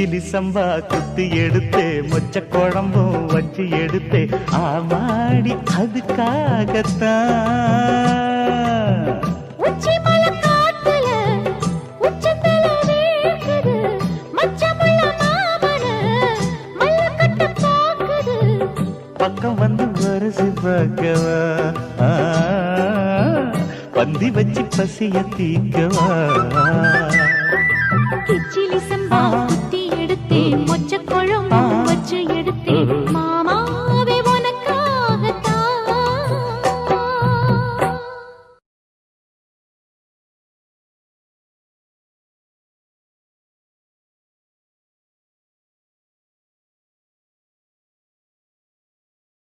கிச்சிலி சம்பா குத்தி எடுத்தே மொச்ச குழம்பும் வச்சு எடுத்தே ஆமாடி அதுக்காகத்தான் உச்சி மலை காத்துல உச்சந்தல வேர்க்குது மச்சமுள்ள மாமன மல்லக்கட்ட பாக்குது பக்கம் வந்து வருசி பார்க்கவா பந்தி வச்சு பசிய தீக்கவா கிச்சிலி சம்பா குத்தி எடுத்தே